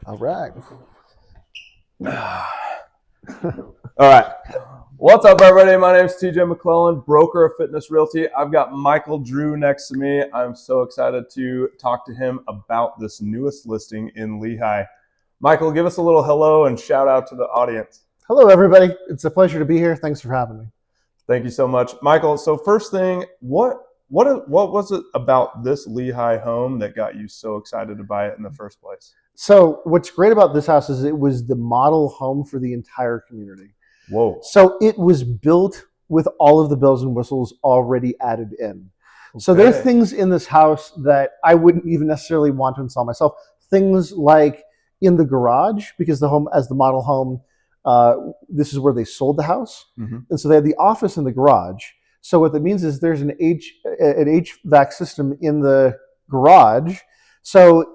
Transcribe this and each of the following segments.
All right. All right. What's up, everybody? My name is TJ McClellan, broker of Fitness Realty. I've got Michael Drew next to me. I'm so excited to talk to him about this newest listing in Lehi. Michael, give us a little hello and shout out to the audience. Hello, everybody. It's a pleasure to be here. Thanks for having me. Thank you so much, Michael. So first thing, what was it about this Lehi home that got you so excited to buy it in the first place? So what's great about this house is it was the model home for the entire community. Whoa. So it was built with all of the bells and whistles already added in. Okay. So there are things in this house that I wouldn't even necessarily want to install myself. Things like in the garage, because the home, as the model home, this is where they sold the house. Mm-hmm. And so they had the office in the garage. So what that means is there's an HVAC system in the garage. So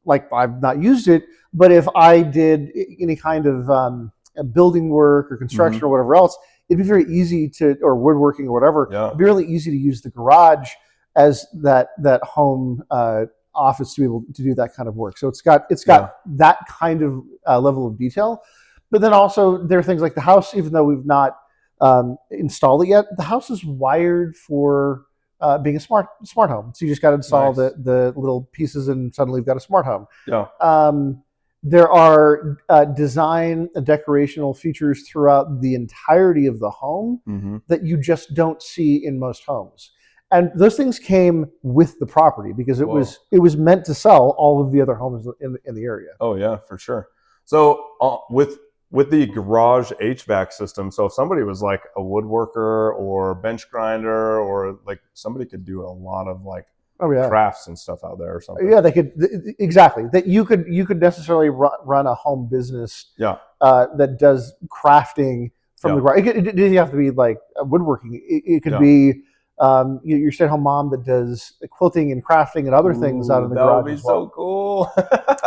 like I've not used it, but if I did any kind of building work or construction or whatever else, it'd be very easy to, or woodworking or whatever, it'd be really easy to use the garage as that home office to be able to do that kind of work. So it's got that kind of level of detail. But then also there are things like the house, even though we've not installed it yet, the house is wired for being a smart home. So you just got to install the little pieces and suddenly you've got a smart home. Yeah. There are design and decorational features throughout the entirety of the home that you just don't see in most homes. And those things came with the property because it was meant to sell all of the other homes in the area. Oh yeah, for sure. So with the garage HVAC system, so if somebody was like a woodworker or bench grinder, or like somebody could do a lot of like crafts and stuff out there or something. Yeah, they could, exactly. That you could necessarily run a home business that does crafting from the garage. It doesn't have to be like woodworking. It could be your stay-at-home mom that does quilting and crafting and other things out of the garage. That would be so cool.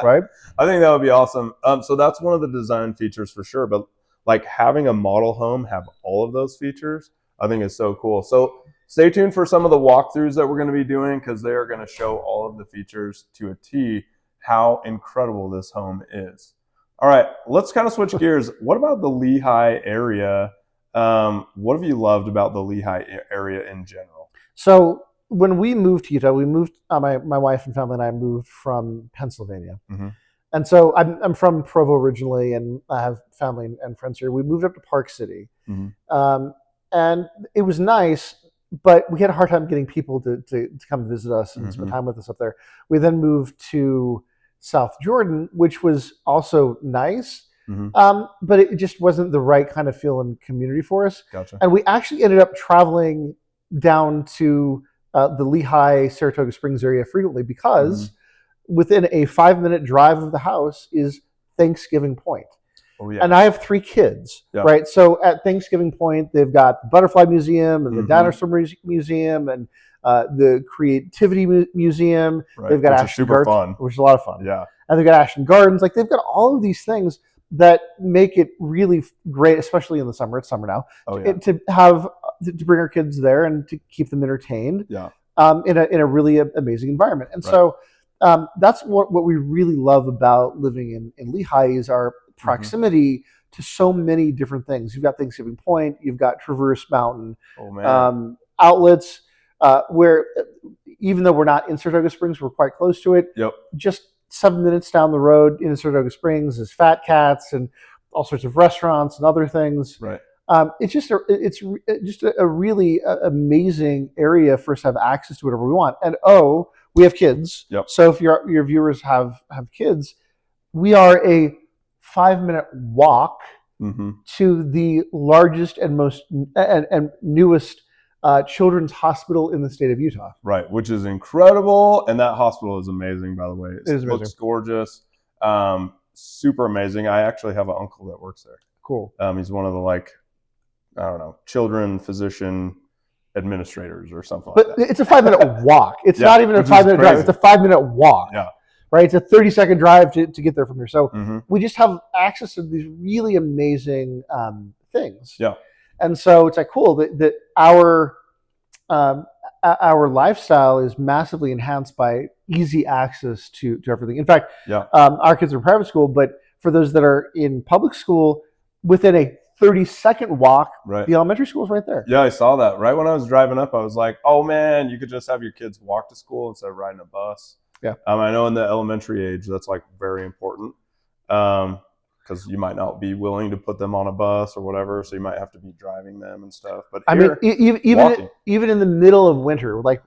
Right? I think that would be awesome. So that's one of the design features for sure. But like having a model home have all of those features, I think is so cool. So stay tuned for some of the walkthroughs that we're going to be doing because they are going to show all of the features to a T, how incredible this home is. All right, let's kind of switch gears. What about the Lehi area? What have you loved about the Lehi area in general? So when we moved to Utah, we moved, my wife and family and I moved from Pennsylvania. And so I'm from Provo originally, and I have family and friends here. We moved up to Park City. And it was nice, but we had a hard time getting people to come visit us and spend time with us up there. We then moved to South Jordan, which was also nice, but it just wasn't the right kind of feel and community for us. Gotcha. And we actually ended up traveling down to the Lehi, Saratoga Springs area frequently because within a 5-minute drive of the house is Thanksgiving Point. Oh, yeah. And I have 3 kids, right? So at Thanksgiving Point, they've got the Butterfly Museum and the Dinosaur Museum and the Creativity Museum. Right. They've got Ashton Gardens, which is a lot of fun. Yeah. And they've got Ashton Gardens. Like they've got all of these things that make it really great, especially in the summer. It's summer now. To bring our kids there and to keep them entertained. Yeah. In a really amazing environment. And so that's what we really love about living in Lehi is our proximity to so many different things. You've got Thanksgiving Point, you've got Traverse Mountain outlets, where even though we're not in Saratoga Springs, we're quite close to it. Yep. Just 7 minutes down the road in Saratoga Springs is Fat Cats and all sorts of restaurants and other things. Right. It's just a really amazing area for us to have access to whatever we want. And we have kids. Yep. So if your viewers have kids, we are a 5-minute walk to the largest and most and newest children's hospital in the state of Utah. Right, which is incredible, and that hospital is amazing, by the way. It looks gorgeous, super amazing. I actually have an uncle that works there. Cool. He's one of the children physician administrators or something like that. But it's a 5-minute walk. It's not even a 5-minute drive. It's a 5-minute walk. Yeah. Right? It's a 30-second drive to get there from here. So we just have access to these really amazing things. Yeah. And so it's like cool that our lifestyle is massively enhanced by easy access to everything. In fact, Yeah. our kids are in private school, but for those that are in public school, within a 30-second walk, Right. the elementary school is right there. Yeah, I saw that. Right when I was driving up, I was like, oh man, you could just have your kids walk to school instead of riding a bus. Yeah. I know in the elementary age, that's like very important. Because you might not be willing to put them on a bus or whatever, so you might have to be driving them and stuff. But here, even in the middle of winter, like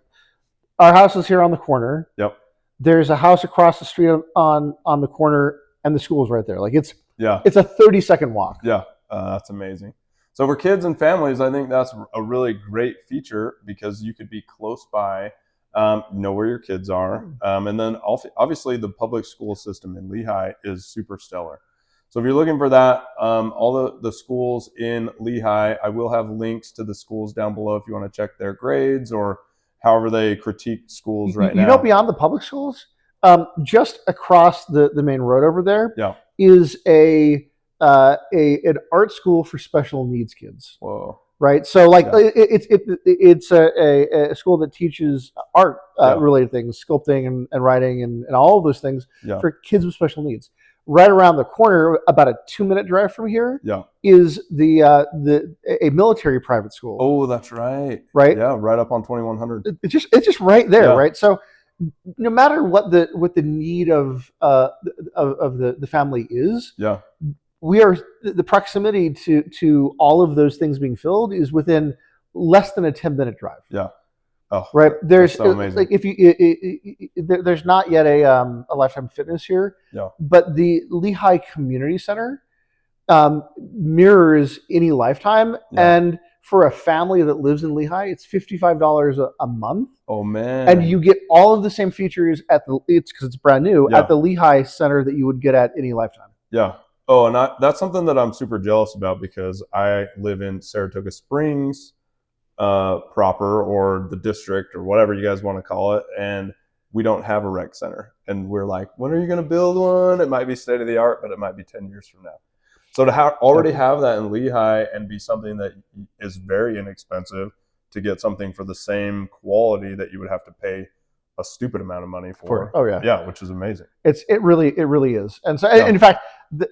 our house is here on the corner. Yep. There's a house across the street on the corner, and the school is right there. Like it's a 30-second walk. Yeah, that's amazing. So for kids and families, I think that's a really great feature because you could be close by, know where your kids are, and then obviously the public school system in Lehi is super stellar. So if you're looking for that, all the schools in Lehi, I will have links to the schools down below if you want to check their grades or however they critique schools right now. Beyond the public schools, just across the main road over there Yeah. is an art school for special needs kids. Whoa. Right, so like it's a school that teaches art related things, sculpting and writing and all of those things for kids with special needs. Right around the corner, about a 2-minute drive from here, is a military private school. Oh, that's right. Right, yeah, right up on 2100. It's just right there, right. So no matter what the need of the family is, the proximity to all of those things being filled is within less than a 10-minute drive. Yeah. Oh, right. There's so amazing. Like there's not yet a Lifetime Fitness here. Yeah. But the Lehi Community Center mirrors any Lifetime, and for a family that lives in Lehi, it's $55 a month. Oh man! And you get all of the same features because it's brand new at the Lehi Center that you would get at any Lifetime. Yeah. Oh, and that's something that I'm super jealous about because I live in Saratoga Springs proper, or the district, or whatever you guys want to call it, and we don't have a rec center. And we're like, when are you going to build one? It might be state of the art, but it might be 10 years from now. So to already have that in Lehi and be something that is very inexpensive, to get something for the same quality that you would have to pay a stupid amount of money for. Oh yeah. Yeah, which is amazing. It really is. And so in fact,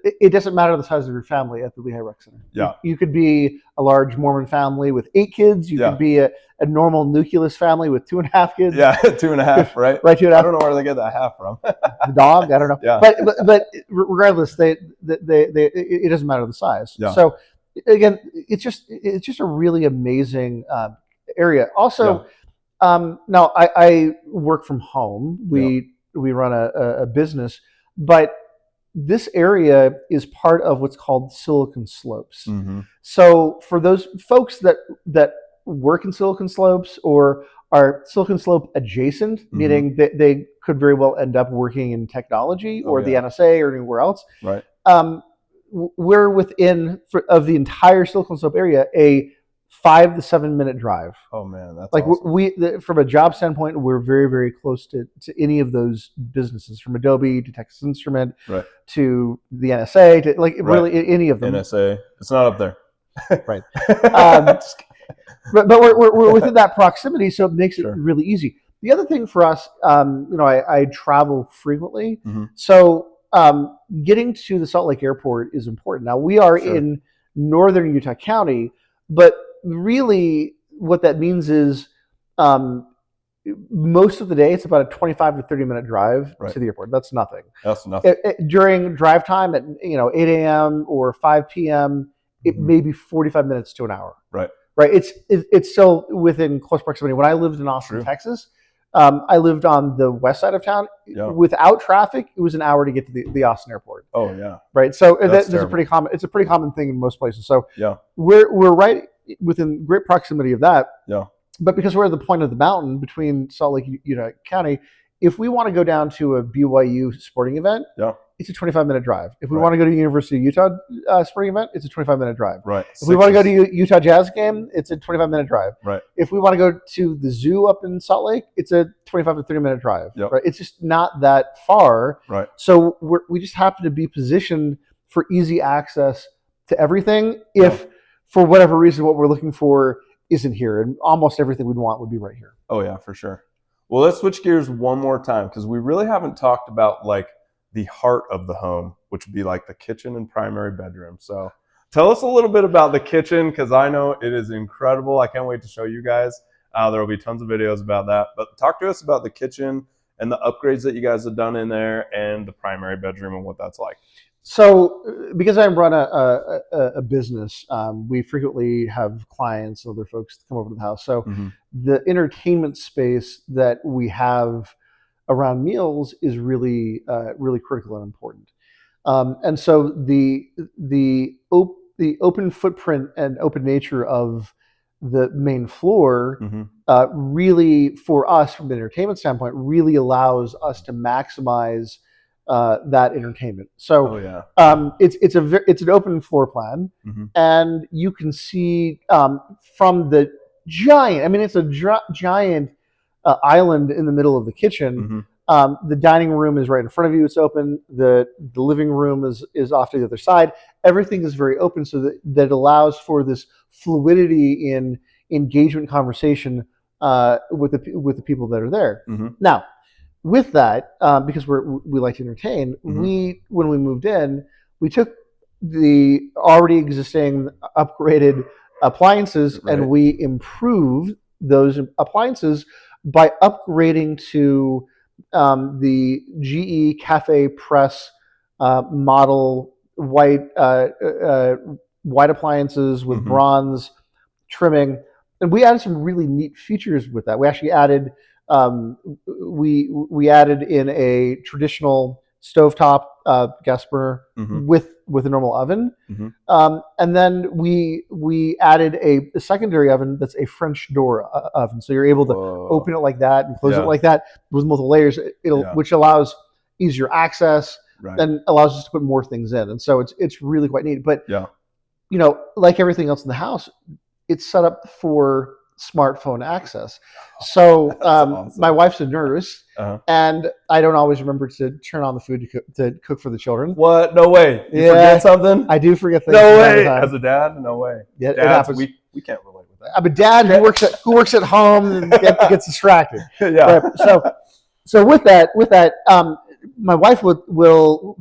it doesn't matter the size of your family at the Lehi Rec Center. Yeah. You could be a large Mormon family with 8 kids. You could be a normal nucleus family with 2.5 kids. Yeah, 2.5, right? Right, 2.5. I don't know where they get that half from. The dog, I don't know. Yeah. But regardless, it doesn't matter the size. Yeah. So again, it's just a really amazing area. Also, now I work from home. We run a business, but this area is part of what's called Silicon Slopes. Mm-hmm. So for those folks that work in Silicon Slopes or are Silicon Slope adjacent, meaning that they could very well end up working in technology or the NSA or anywhere else. Right. We're within of the entire Silicon Slope area a 5 to 7 minute drive. Oh man, that's like awesome. From a job standpoint, we're very, very close to any of those businesses, from Adobe to Texas Instrument to the NSA to really any of them. NSA, it's not up there. Right. But we're within that proximity, so it makes it really easy. The other thing for us, I travel frequently, so getting to the Salt Lake Airport is important. Now we are in northern Utah County, but really what that means is most of the day it's about a 25 to 30 minute drive to the airport. That's nothing. During drive time at 8 a.m. or 5 p.m. it may be 45 minutes to an hour. Right. It's still within close proximity. When I lived in Austin, Texas, I lived on the west side of town. Without traffic, it was an hour to get to the Austin airport. Oh yeah. Right. So that's a pretty common. It's a pretty common thing in most places. So we're right within great proximity of that. Yeah. But because we're at the point of the mountain between Salt Lake, Utah County, if we want to go down to a BYU sporting event, it's a 25-minute drive. If we want to go to University of Utah sporting event, it's a 25-minute drive. Right. If we want to go to Utah Jazz game, it's a 25-minute drive. Right. If we want to go to the zoo up in Salt Lake, it's a 25 to 30-minute drive. Yep. Right. It's just not that far. Right. So we just happen to be positioned for easy access to everything. If for whatever reason what we're looking for isn't here, and almost everything we'd want would be right here. Oh yeah, for sure. Well, let's switch gears one more time because we really haven't talked about like the heart of the home, which would be like the kitchen and primary bedroom. So tell us a little bit about the kitchen because I know it is incredible. I can't wait to show you guys. There will be tons of videos about that. But talk to us about the kitchen and the upgrades that you guys have done in there and the primary bedroom and what that's like. So, because I run a business, we frequently have clients and other folks come over to the house. So, the entertainment space that we have around meals is really, really critical and important. And so, the open footprint and open nature of the main floor really, for us, from an entertainment standpoint, really allows us to maximize that entertainment. So it's an open floor plan, and you can see from the giant. I mean, it's a giant island in the middle of the kitchen. The dining room is right in front of you. It's open. The living room is off to the other side. Everything is very open, so that allows for this fluidity in engagement, conversation with the people that are there. Now, with that, because we like to entertain, when we moved in, we took the already existing upgraded appliances and we improved those appliances by upgrading to the GE Cafe Press model white appliances with bronze trimming, and we added some really neat features with that. We actually added we added in a traditional stovetop gas burner with a normal oven, and then we added a secondary oven that's a French door oven, so you're able to open it like that and close it like that with multiple layers, which allows easier access and allows us to put more things in, and so it's really quite neat. But like everything else in the house, it's set up for smartphone access. So awesome. My wife's a nurse, and I don't always remember to turn on the food to cook for the children. What? No way. You forget something? I do forget things. No way. As a dad? No way. Yeah, it happens. We can't relate with that. I'm a dad who works at home and gets distracted. Right? So with that, my wife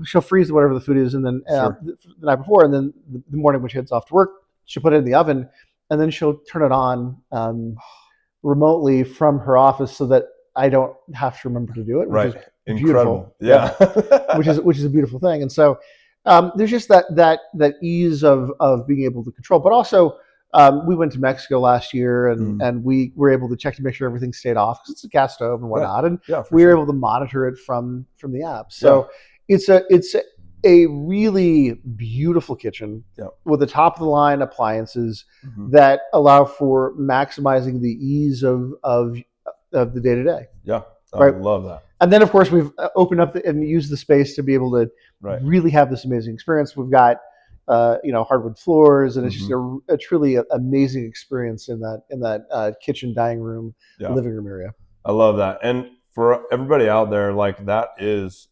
she'll freeze whatever the food is, and then the night before, and then the morning when she heads off to work, she'll put it in the oven. And then she'll turn it on remotely from her office, so that I don't have to remember to do it. Which is incredible. Beautiful. which is a beautiful thing. And so there's just that ease of being able to control. But also, we went to Mexico last year, and we were able to check to make sure everything stayed off because it's a gas stove and whatnot, and we were able to monitor it from the app. So it's a really beautiful kitchen with the top of the line appliances that allow for maximizing the ease of the day to day. Yeah, I love that. And then, of course, we've opened up and used the space to be able to really have this amazing experience. We've got hardwood floors, and it's just a truly amazing experience in that kitchen, dining room, living room area. I love that. And for everybody out there, like, that is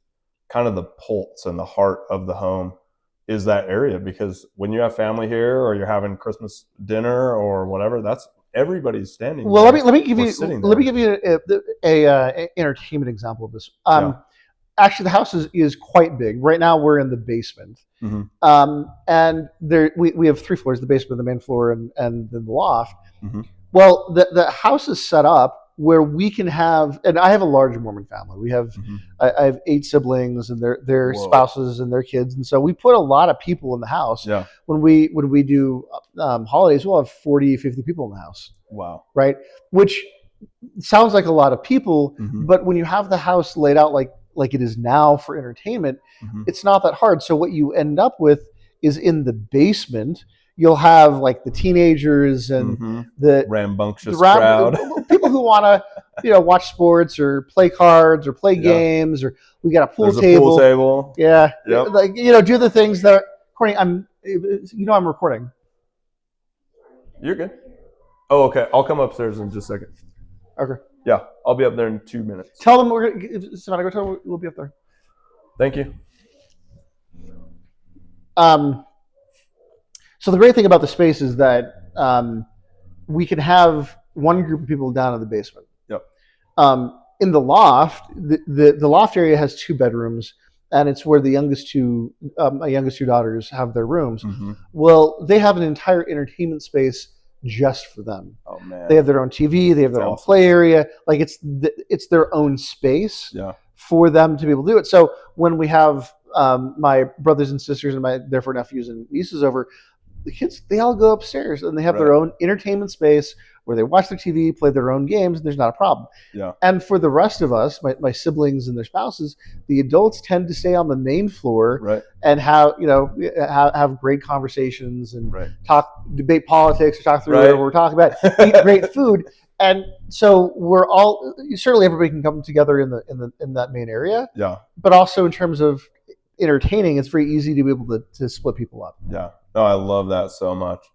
kind of the pulse and the heart of the home is that area, because when you have family here or you're having Christmas dinner or whatever, that's everybody's standing. Well, let me give you a entertainment example of this. Actually, the house is quite big. Right now, we're in the basement, and we have 3 floors: the basement, the main floor, and then the loft. Well, the house is set up where we can have, and I have a large Mormon family. We have, I have 8 siblings and their spouses and their kids, and so we put a lot of people in the house. When we do holidays, we'll have 40, 50 people in the house. Wow! Right, which sounds like a lot of people, but when you have the house laid out like it is now for entertainment, it's not that hard. So what you end up with is in the basement, you'll have like the teenagers and the rambunctious crowd, people who want to, watch sports or play cards or play games, or we got a pool table. A pool table. Yeah. Yep. Like, do the things that Courtney, I'm recording. You're good. Oh, okay. I'll come upstairs in just a second. Okay. Yeah, I'll be up there in 2 minutes. Tell them Savannah, go tell them we'll be up there. Thank you. So the great thing about the space is that we can have one group of people down in the basement. Yep. In the loft, the loft area has 2 bedrooms, and it's where my youngest 2 daughters have their rooms. Mm-hmm. Well, they have an entire entertainment space just for them. Oh man, they have their own TV, they have their own awesome. play area. Like it's their own space for them to be able to do it. So when we have my brothers and sisters and my therefore nephews and nieces over, the kids, they all go upstairs and they have their own entertainment space where they watch their TV, play their own games, and there's not a problem. Yeah. And for the rest of us, my siblings and their spouses, the adults tend to stay on the main floor and have great conversations and debate politics, or talk through whatever we're talking about, eat great food. And so we're all, certainly everybody can come together in that main area. Yeah. But also in terms of entertaining, it's very easy to be able to split people up. Yeah. Oh, I love that so much.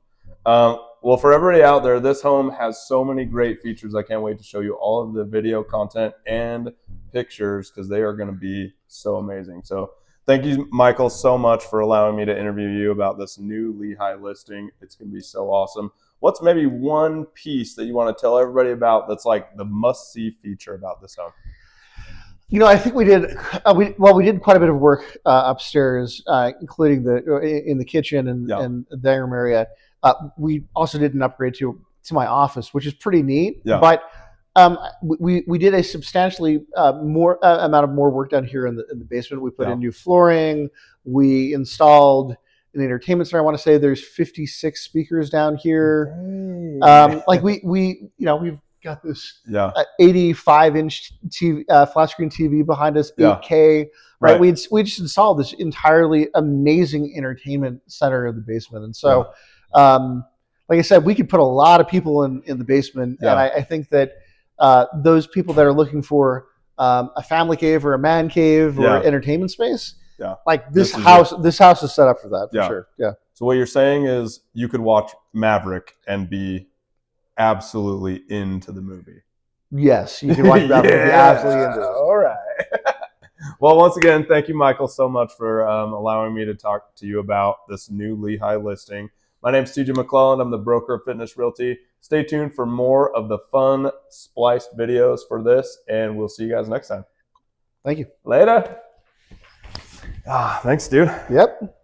Well, for everybody out there, this home has so many great features. I can't wait to show you all of the video content and pictures because they are going to be so amazing. So thank you, Michael, so much for allowing me to interview you about this new Lehi listing. It's going to be so awesome. What's maybe one piece that you want to tell everybody about that's like the must-see feature about this home? I think we did. We did quite a bit of work upstairs, including in the kitchen and the dining room area. We also did an upgrade to my office, which is pretty neat. Yeah. But we did a substantially more amount of more work down here in the basement. We put in new flooring. We installed an entertainment center. I want to say there's 56 speakers down here. We've got this 85-inch TV, flat screen TV behind us, 8K. Right. We just installed this entirely amazing entertainment center in the basement, and so. Like I said, we could put a lot of people in the basement, and I think that those people that are looking for a family cave or a man cave or entertainment space, like this house is set up for that for sure. Yeah. So what you're saying is you could watch Maverick and be absolutely into the movie. Yes, you can watch Maverick and be absolutely into it. All right. Well, once again, thank you, Michael, so much for allowing me to talk to you about this new Lehi listing. My name is TJ McClelland. I'm the broker of Fitness Realty. Stay tuned for more of the fun spliced videos for this, and we'll see you guys next time. Thank you. Later. Thanks, dude. Yep.